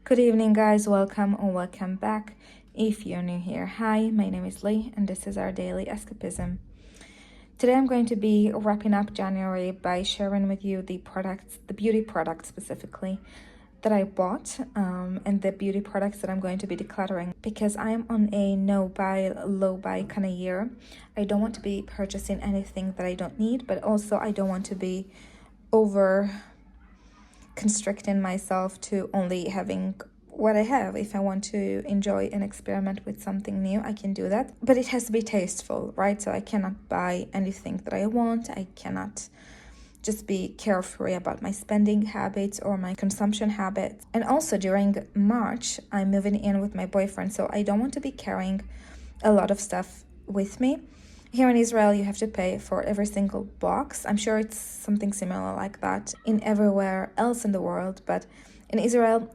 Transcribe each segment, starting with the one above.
Good evening, guys. Welcome or welcome back. If you're new here, hi, my name is Lee, and this is our daily escapism. Today, I'm going to be wrapping up January by sharing with you the products, the beauty products specifically, that I bought, and the beauty products that I'm going to be decluttering because I'm on a no buy, low buy kind of year. I don't want to be purchasing anything that I don't need, but also I don't want to be over constricting myself to only having what I have. If I want to enjoy and experiment with something new, I can do that, but it has to be tasteful, right? So I cannot buy anything that I want. I cannot just be carefree about my spending habits or my consumption habits. And also during March, I'm moving in with my boyfriend, so I don't want to be carrying a lot of stuff with me. Here in Israel, you have to pay for every single box. I'm sure it's something similar like that in everywhere else in the world, but in Israel,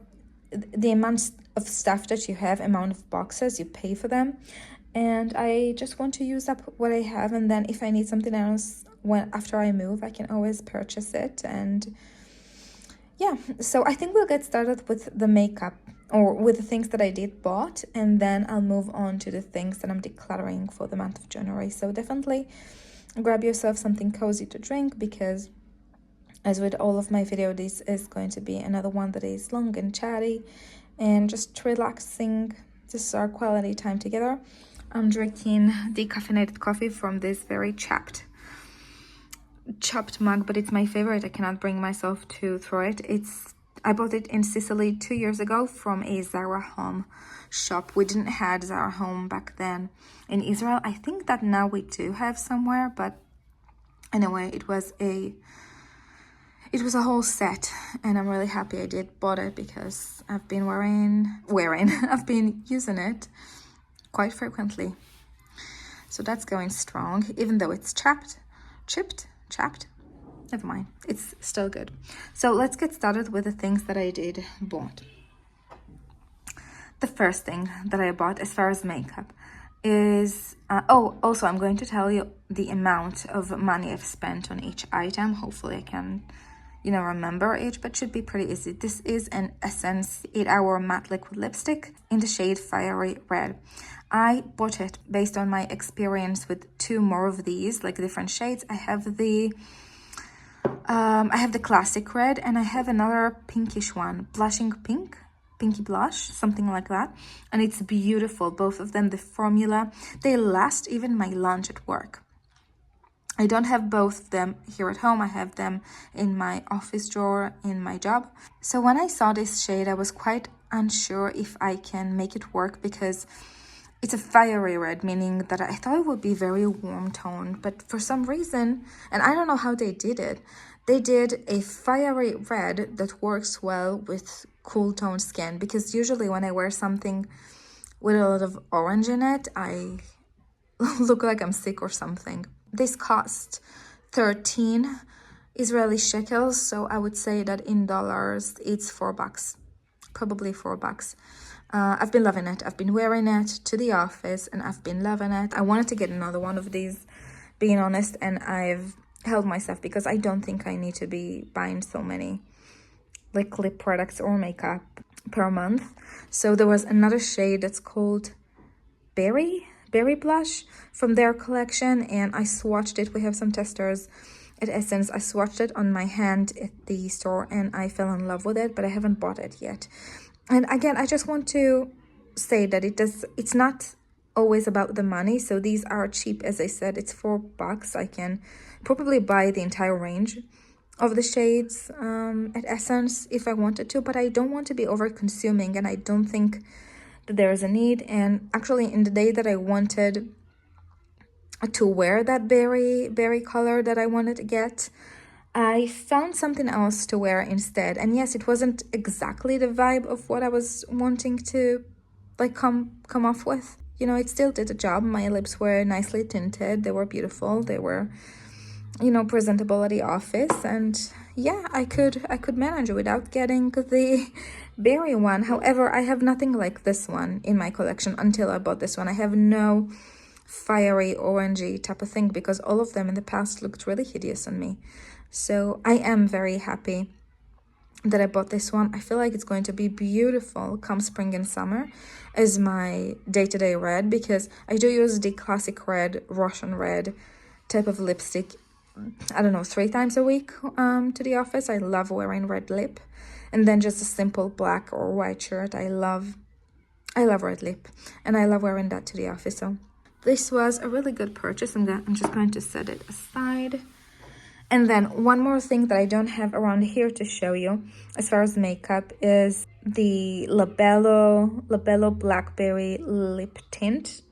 the amount of stuff that you have, amount of boxes, you pay for them. And I just want to use up what I have, and then if I need something else after I move, I can always purchase it. And yeah, so I think we'll get started with the makeup, or with the things that I did bought, and then I'll move on to the things that I'm decluttering for the month of January. So definitely grab yourself something cozy to drink, because as with all of my videos, this is going to be another one that is long and chatty and just relaxing. This is our quality time together. I'm drinking decaffeinated coffee from this very chopped mug, but it's my favorite. I cannot bring myself to throw it. I bought it in Sicily 2 years ago from a Zara Home shop. We didn't have Zara Home back then in Israel. I think that now we do have somewhere, but anyway, it was a whole set, and I'm really happy I bought it because I've been I've been using it quite frequently. So that's going strong, even though it's chapped, never mind, it's still good. So let's get started with the things that I did bought. The first thing that I bought as far as makeup is also I'm going to tell you the amount of money I've spent on each item. Hopefully I can remember it, but should be pretty easy. This is an Essence 8-Hour Matte Liquid Lipstick in the shade Fiery Red. I bought it based on my experience with two more of these, like different shades. I have the classic red, and I have another pinkish one, blushing pink, pinky blush, something like that, and it's beautiful. Both of them, the formula, they last even my lunch at work. I don't have both of them here at home. I have them in my office drawer in my job. So when I saw this shade, I was quite unsure if I can make it work, because it's a fiery red, meaning that I thought it would be very warm toned, but for some reason, and I don't know how they did it, they did a fiery red that works well with cool toned skin, because usually when I wear something with a lot of orange in it, I look like I'm sick or something. This cost 13 Israeli shekels, so I would say that in dollars it's $4, probably $4. I've been loving it. I've been wearing it to the office, and I've been loving it. I wanted to get another one of these, being honest, and I've held myself because I don't think I need to be buying so many like lip products or makeup per month. So there was another shade that's called Berry Blush from their collection, and I swatched it. We have some testers at Essence. I swatched it on my hand at the store, and I fell in love with it, but I haven't bought it yet. And again, I just want to say that it's not always about the money. So these are cheap. As I said, it's $4. I can probably buy the entire range of the shades at Essence if I wanted to, but I don't want to be over consuming, and I don't think that there is a need. And actually, in the day that I wanted to wear that berry color that I wanted to get, I found something else to wear instead. And yes, it wasn't exactly the vibe of what I was wanting to like come off with. It still did the job. My lips were nicely tinted. They were beautiful. They were, presentable at the office. And yeah, I could manage without getting the berry one. However, I have nothing like this one in my collection until I bought this one. I have no fiery orangey type of thing, because all of them in the past looked really hideous on me. So I am very happy that I bought this one. I feel like it's going to be beautiful come spring and summer as my day-to-day red, because I do use the classic red, Russian red type of lipstick, I don't know, 3 times a week to the office. I love wearing red lip. And then just a simple black or white shirt. I love red lip, and I love wearing that to the office. So this was a really good purchase. I'm just going to set it aside. And then one more thing that I don't have around here to show you as far as makeup is the Labello Blackberry Lip Tint.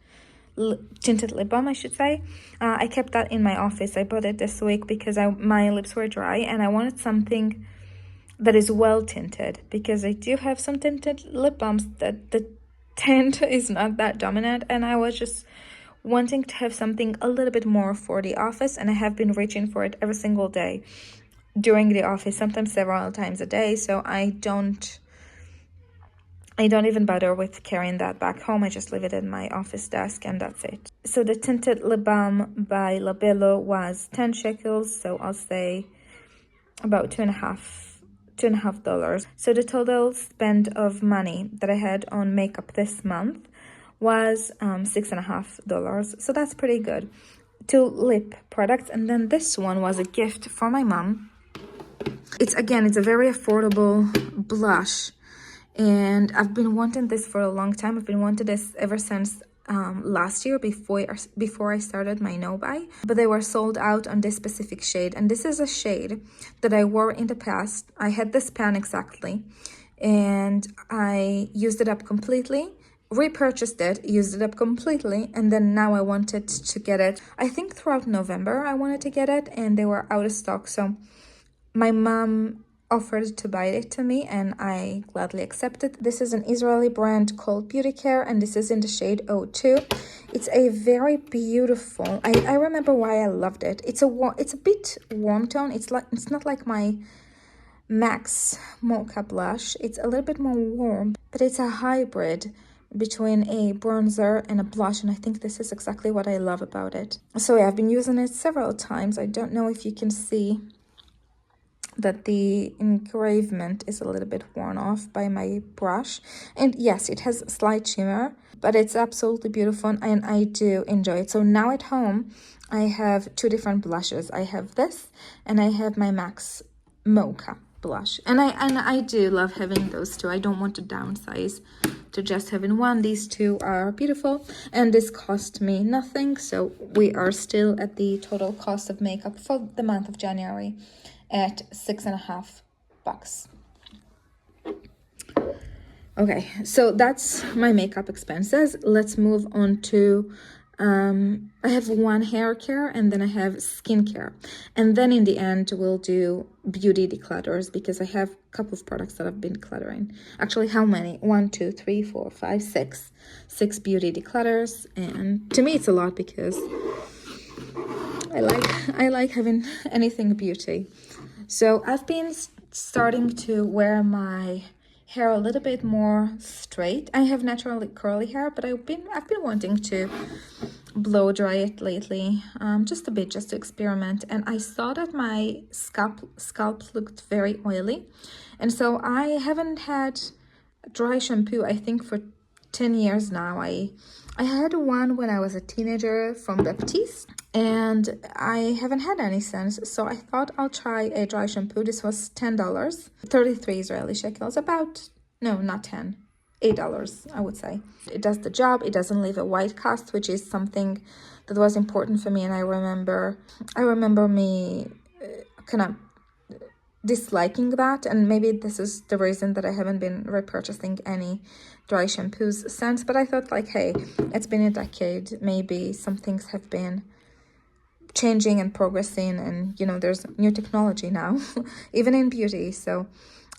Tinted lip balm, I should say. I kept that in my office. I bought it this week because my lips were dry and I wanted something that is well tinted, because I do have some tinted lip balms that the tint is not that dominant, and I was just wanting to have something a little bit more for the office, and I have been reaching for it every single day during the office, sometimes several times a day. So I don't even bother with carrying that back home. I just leave it in my office desk and that's it. So the tinted lip balm by Labello was 10 shekels, so I'll say about $2.50. So the total spend of money that I had on makeup this month was $6.50. So that's pretty good. 2 lip products, and then this one was a gift for my mom. It's a very affordable blush, and I've been wanting this for a long time. I've been wanting this ever since last year before I started my no-buy, but they were sold out on this specific shade, and this is a shade that I wore in the past. I had this pan exactly, and I used it up completely, repurchased it, used it up completely, and then now I wanted to get it. I think throughout November I wanted to get it, and they were out of stock, so my mom offered to buy it to me and I gladly accepted. This is an Israeli brand called Beauty Care, and this is in the shade 02. It's a very beautiful, I remember why I loved it. It's a bit warm tone. It's not like my MAC Mocha blush. It's a little bit more warm, but it's a hybrid between a bronzer and a blush, and I think this is exactly what I love about it. So yeah, I've been using it several times. I don't know if you can see that the engravement is a little bit worn off by my brush, and yes, it has a slight shimmer, but it's absolutely beautiful and I do enjoy it. So now at home I have 2 different blushes. I have this and I have my MAC Mocha blush, and I do love having those 2. I don't want to downsize to just having one. These 2 are beautiful, and this cost me nothing, so we are still at the total cost of makeup for the month of January at $6.50. Okay, so that's my makeup expenses. Let's move on to I have one hair care, and then I have skincare, and then in the end we'll do beauty declutters, because I have a couple of products that I've been cluttering. Actually, how many? 1, 2, 3, 4, 5, 6 beauty declutters, and to me it's a lot because I like having anything beauty. So I've been starting to wear my hair a little bit more straight. I have naturally curly hair, but I've been wanting to blow dry it lately, just a bit, just to experiment. And I saw that my scalp looked very oily, and so I haven't had dry shampoo I think for 10 years now. I had one when I was a teenager from Baptiste, and I haven't had any since, so I thought I'll try a dry shampoo. This was $10, 33 Israeli shekels, about, no, not 10, $8, I would say. It does the job. It doesn't leave a white cast, which is something that was important for me, and I remember me kind of disliking that, and maybe this is the reason that I haven't been repurchasing any dry shampoos since. But I thought, like, hey, it's been a decade, maybe some things have been changing and progressing, and you know, there's new technology now even in beauty, so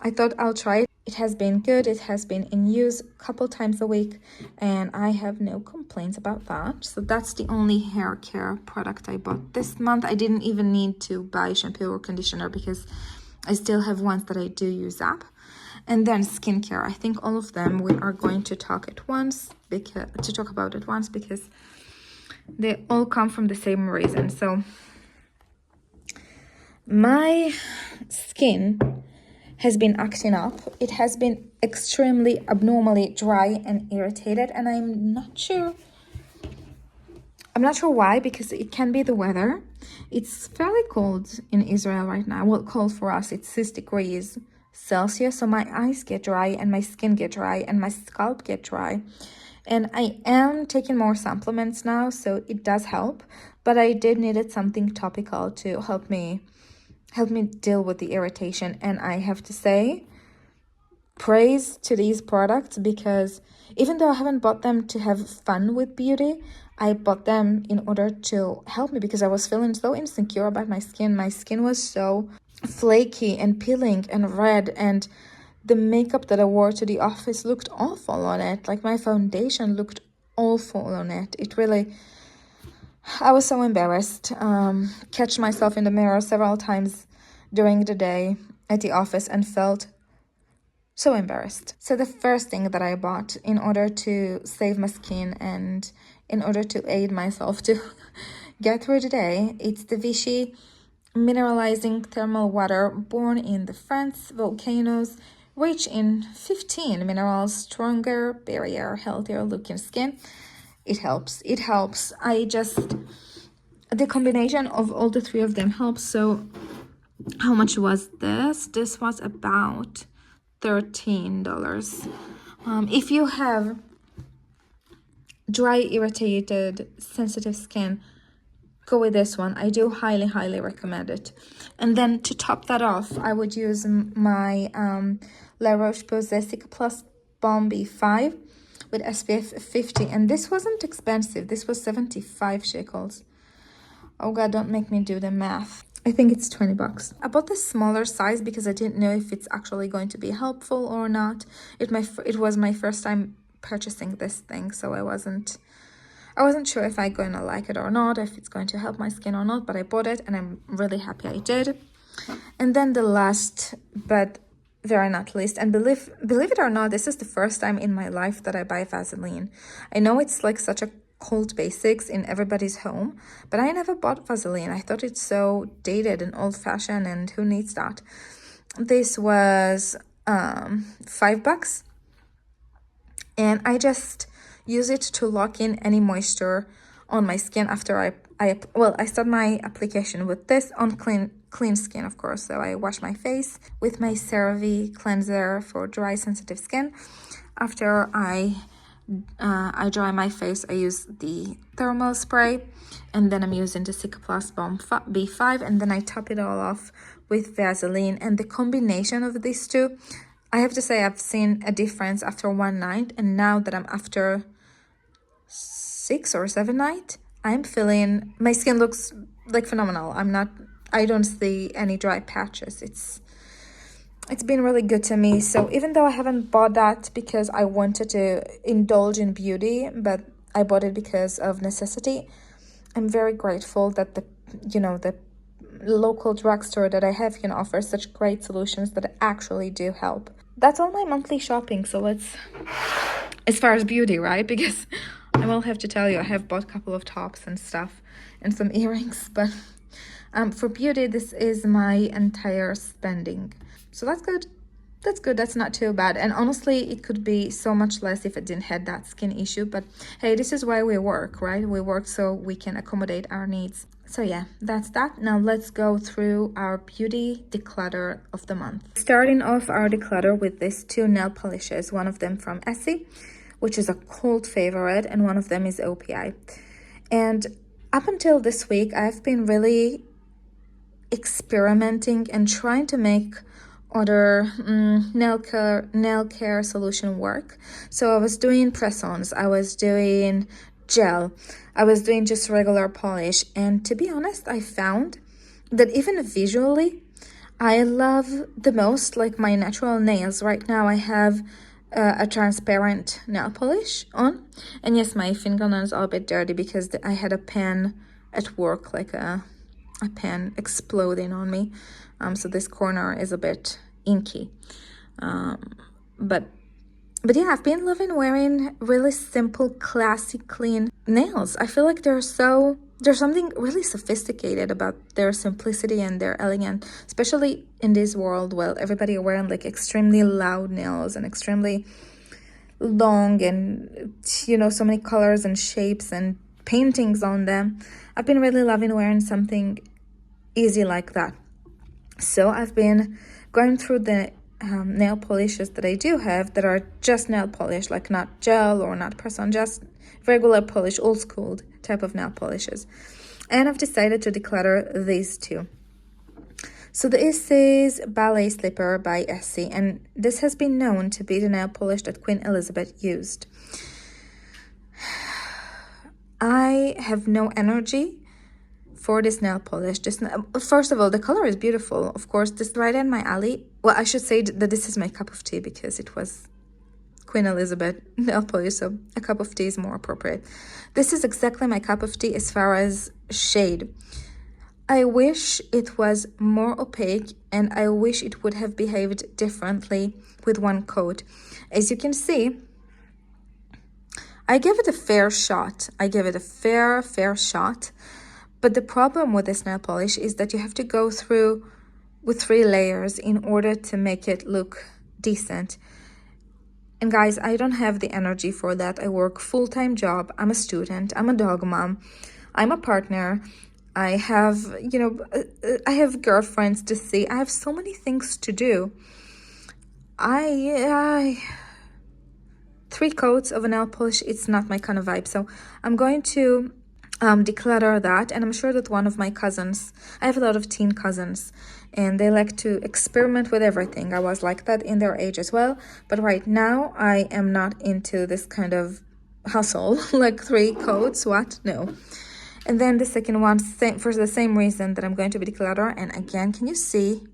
I thought I'll try it. It has been good. It has been in use a couple times a week, and I have no complaints about that. So that's the only hair care product I bought this month. I didn't even need to buy shampoo or conditioner because I still have ones that I do use up. And then skincare, I think all of them we are going to talk about at once because they all come from the same reason. So my skin has been acting up. It has been extremely abnormally dry and irritated, and I'm not sure why, because it can be the weather. It's fairly cold in Israel right now. Well, cold for us, it's 6 degrees Celsius. So my eyes get dry and my skin get dry and my scalp get dry. And I am taking more supplements now, so it does help. But I did needed something topical to help me deal with the irritation. And I have to say, praise to these products, because even though I haven't bought them to have fun with beauty, I bought them in order to help me, because I was feeling so insecure about my skin. My skin was so flaky and peeling and red, and the makeup that I wore to the office looked awful on it. Like my foundation looked awful on it. It really, I was so embarrassed. Catch myself in the mirror several times during the day at the office and felt so embarrassed. So the first thing that I bought in order to save my skin and in order to aid myself to get through the day, it's the Vichy Mineralizing Thermal Water, born in the France volcanoes, rich in 15 minerals, stronger barrier, healthier looking skin. It helps. The combination of all the three of them helps. So how much was this? This was about $13. If you have dry, irritated, sensitive skin, go with this one. I do highly recommend it. And then to top that off, I would use my La Roche-Posay Cicaplast Balm B5 with SPF 50, and this wasn't expensive. This was 75 shekels. Oh god, don't make me do the math. I think it's 20 bucks. I bought the smaller size because I didn't know if it's actually going to be helpful or not. It was my first time purchasing this thing, so I wasn't sure if I'm going to like it or not, if it's going to help my skin or not, but I bought it and I'm really happy I did. And then the last, but very not least, and believe it or not, this is the first time in my life that I buy Vaseline. I know it's like such a cult basics in everybody's home, but I never bought Vaseline. I thought it's so dated and old-fashioned, and who needs that? This was $5, and I just use it to lock in any moisture on my skin after I start my application with this on clean skin, of course. So I wash my face with my CeraVe cleanser for dry, sensitive skin. After I dry my face, I use the thermal spray, and then I'm using the Cicaplast Balm B5, and then I top it all off with Vaseline. And the combination of these two, I have to say, I've seen a difference after one night, and now that I'm after 6 or 7 nights, I'm feeling my skin looks like phenomenal. I don't see any dry patches. It's been really good to me. So even though I haven't bought that because I wanted to indulge in beauty, but I bought it because of necessity, I'm very grateful that the local drugstore that I have can offer such great solutions that actually do help. That's all my monthly shopping. So let's, as far as beauty, right? Because I will have to tell you, I have bought a couple of tops and stuff and some earrings, but for beauty, this is my entire spending. So that's good. That's not too bad. And honestly, it could be so much less if it didn't have that skin issue. But hey, this is why we work, right? We work so we can accommodate our needs. So yeah, that's that. Now let's go through our beauty declutter of the month. Starting off our declutter with these 2 nail polishes. One of them from Essie, which is a cult favorite, and one of them is OPI. And up until this week, I've been really experimenting and trying to make other nail care solution work. So I was doing press-ons, I was doing gel, I was doing just regular polish, and to be honest, I found that even visually I love the most like my natural nails. Right now I have a transparent nail polish on, and yes, my fingernails are a bit dirty because I had a pen at work, like a pen exploding on me, so this corner is a bit inky, but yeah, I've been loving wearing really simple, classy, clean nails. I feel like they're so there's something really sophisticated about their simplicity and their elegance, especially in this world where everybody are wearing like extremely loud nails and extremely long and, you know, so many colors and shapes and paintings on them. I've been really loving wearing something easy like that. So I've been going through the nail polishes that I do have that are just nail polish, like not gel or not press-on, just regular polish, old school type of nail polishes. And I've decided to declutter these two. So this is Ballet Slipper by Essie, and this has been known to be the nail polish that Queen Elizabeth used. I have no energy for this nail polish. First of all, the color is beautiful. Of course, this is right in my alley. Well, I should say that this is my cup of tea because it was Queen Elizabeth nail polish, so a cup of tea is more appropriate. This is exactly my cup of tea as far as shade. I wish it was more opaque, and I wish it would have behaved differently with one coat. As you can see, I give it a fair shot. I give it a fair shot. But the problem with this nail polish is that you have to go through with 3 layers in order to make it look decent. And guys, I don't have the energy for that. I work full-time job. I'm a student. I'm a dog mom. I'm a partner. I have, you know, I have girlfriends to see. I have so many things to do. 3 coats of a nail polish, it's not my kind of vibe. So I'm going to declutter that, and I'm sure that one of my cousins, I have a lot of teen cousins, and they like to experiment with everything. I was like that in their age as well, but right now I am not into this kind of hustle, like 3 coats, what? No. And then the second one, for the same reason that I'm going to be declutter, and again, can you see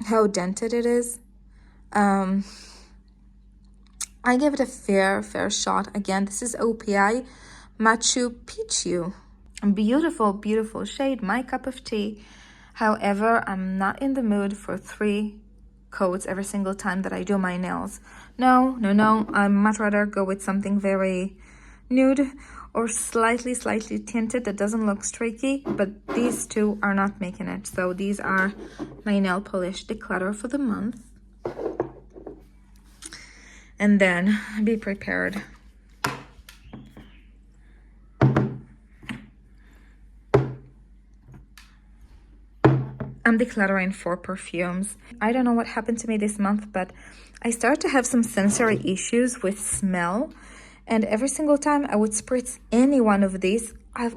how dented it is? I give it a fair shot. Again, this is OPI Machu Picchu. Beautiful shade, my cup of tea. However, I'm not in the mood for 3 coats every single time that I do my nails. No, I'd much rather go with something very nude or slightly tinted that doesn't look streaky, but these 2 are not making it. So these are my nail polish declutter for the month. And then be prepared. I'm decluttering 4 perfumes. I don't know what happened to me this month, but I started to have some sensory issues with smell. And every single time I would spritz any one of these, I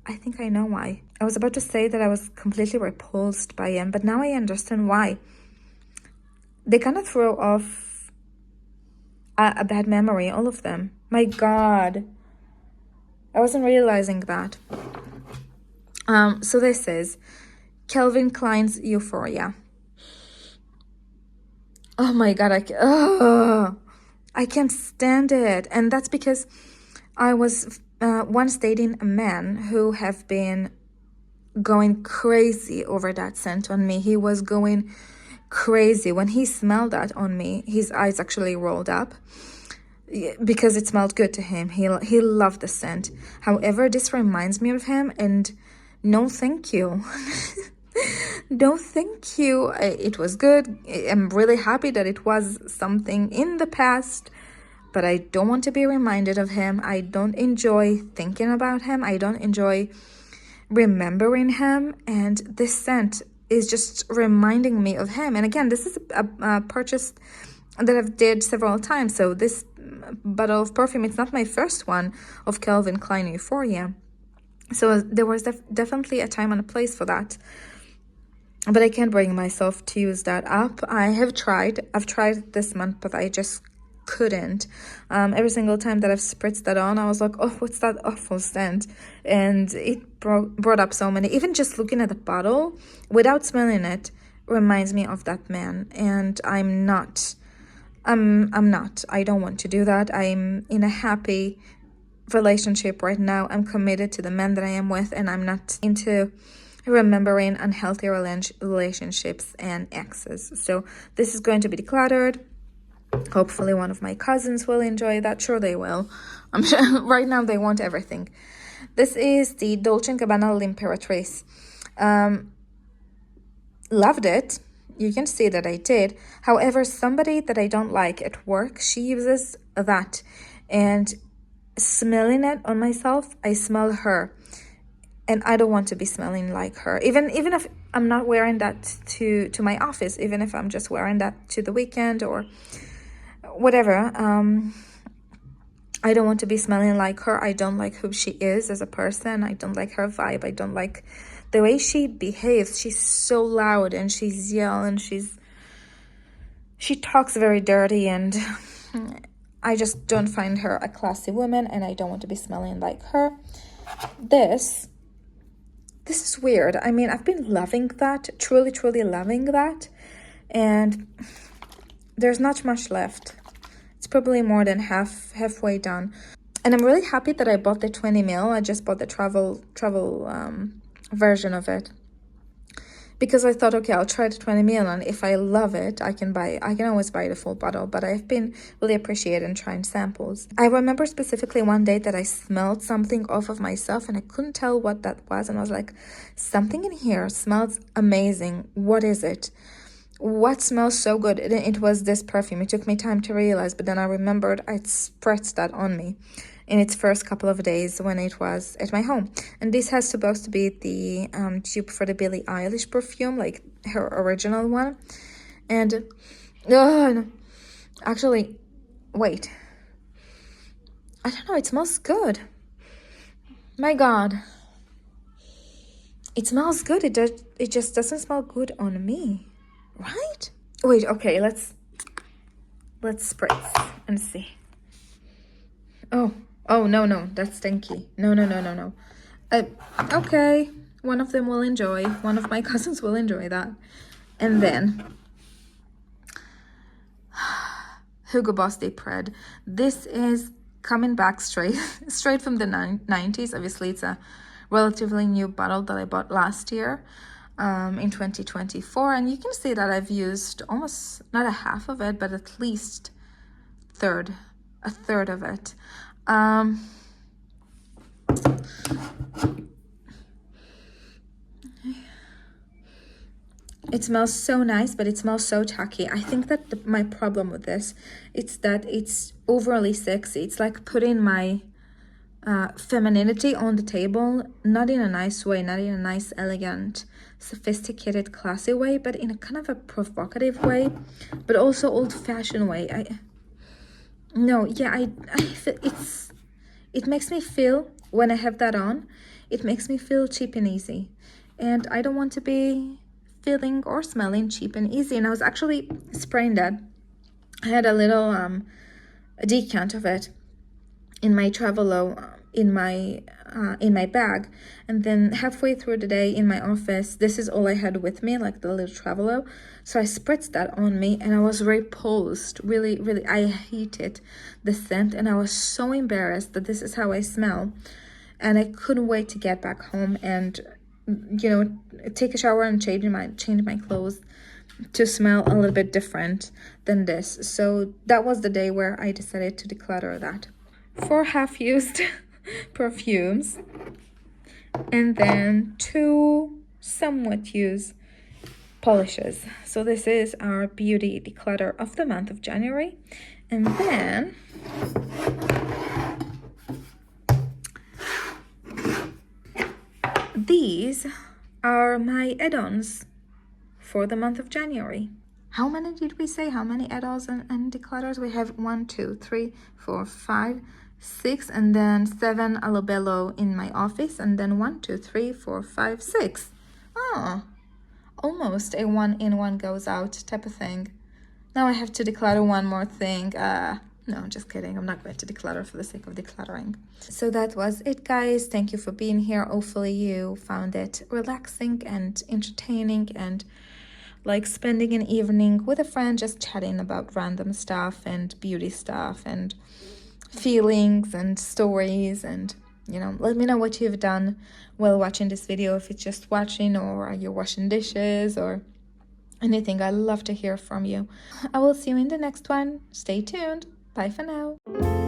think I know why. I was about to say that I was completely repulsed by them, but now I understand why. They kind of throw off a bad memory, all of them. My God. I wasn't realizing that. So this is Calvin Klein's Euphoria. Oh my God, I can't stand it. And that's because I was once dating a man who have been going crazy over that scent on me. He was going crazy. When he smelled that on me, his eyes actually rolled up because it smelled good to him. He loved the scent. However, this reminds me of him, and no thank you. No thank you. It was good. I'm really happy that it was something in the past, but I don't want to be reminded of him. I don't enjoy thinking about him. I don't enjoy remembering him, and this scent is just reminding me of him. And again, this is a purchase that I've did several times. So this bottle of perfume, it's not my first one of Calvin Klein Euphoria. So there was definitely a time and a place for that. But I can't bring myself to use that up. I've tried this month, but I just couldn't. Every single time that I've spritzed that on, I was like, oh, what's that awful scent? And it brought up so many. Even just looking at the bottle without smelling it reminds me of that man. And I'm not. I don't want to do that. I'm in a happy relationship right now. I'm committed to the man that I am with, and I'm not into remembering unhealthy relationships and exes. So this is going to be decluttered. Hopefully one of my cousins will enjoy that. Sure they will. I'm sure right now they want everything. This is the Dolce & Gabbana L'Imperatrice. Loved it. You can see that I did. However, somebody that I don't like at work, she uses that. And smelling it on myself, I smell her. And I don't want to be smelling like her. Even if I'm not wearing that to my office, even if I'm just wearing that to the weekend or whatever, I don't want to be smelling like her. I don't like who she is as a person. I don't like her vibe. I don't like the way she behaves. She's so loud and she's yelling and she talks very dirty, and I just don't find her a classy woman, and I don't want to be smelling like her. This is weird. I mean, I've been loving that, truly loving that, and there's not much left. It's probably more than halfway done. And I'm really happy that I bought the 20 ml. I just bought the travel version of it, because I thought, okay, I'll try the 20 ml, and if I love it, I can always buy the full bottle. But I've been really appreciating trying samples. I remember specifically one day that I smelled something off of myself, and I couldn't tell what that was, and I was like, something in here smells amazing. What is it? What smells so good? It was this perfume. It took me time to realize, but then I remembered I'd spritzed that on me in its first couple of days when it was at my home. And this has supposed to be the dupe for the Billie Eilish perfume, like her original one. And no. Actually, wait, I don't know, it smells good. My God, it smells good. It just doesn't smell good on me, right? Wait, okay, let's spritz and see. Oh, no, that's stinky. No. Okay, one of them will enjoy. One of my cousins will enjoy that. And then Hugo Boss de Pred. This is coming back straight from the 90s. Obviously, it's a relatively new bottle that I bought last year in 2024. And you can see that I've used almost, not a half of it, but at least a third of it. It smells so nice, but it smells so tacky. I think that my problem with this, it's that it's overly sexy. It's like putting my femininity on the table, not in a nice way, not in a nice, elegant, sophisticated, classy way, but in a kind of a provocative way, but also old-fashioned way. It makes me feel, when I have that on, it makes me feel cheap and easy. And I don't want to be feeling or smelling cheap and easy. And I was actually spraying that. I had a little a decant of it in my Travelo, in my bag, and then halfway through the day in my office, this is all I had with me, like the little Travelo. So I spritzed that on me, and I was repulsed. Really, I hated the scent, and I was so embarrassed that this is how I smell, and I couldn't wait to get back home and, you know, take a shower and change my clothes to smell a little bit different than this. So that was the day where I decided to declutter that. 4 half-used perfumes, and then 2 somewhat used polishes. So this is our beauty declutter of the month of January. And then these are my add-ons for the month of January. How many did we say? How many add-ons and declutters? We have 1, 2, 3, 4, 5, 6, and then 7 Alobello in my office, and then 1, 2, 3, 4, 5, 6. Oh, almost a 1 in 1 goes out type of thing. Now I have to declutter one more thing. No, just kidding. I'm not going to declutter for the sake of decluttering. So that was it, guys. Thank you for being here. Hopefully you found it relaxing and entertaining, and like spending an evening with a friend just chatting about random stuff and beauty stuff and feelings and stories. And, you know, let me know what you've done while watching this video, if it's just watching, or are you washing dishes, or anything. I love to hear from you. I will see you in the next one. Stay tuned. Bye for now.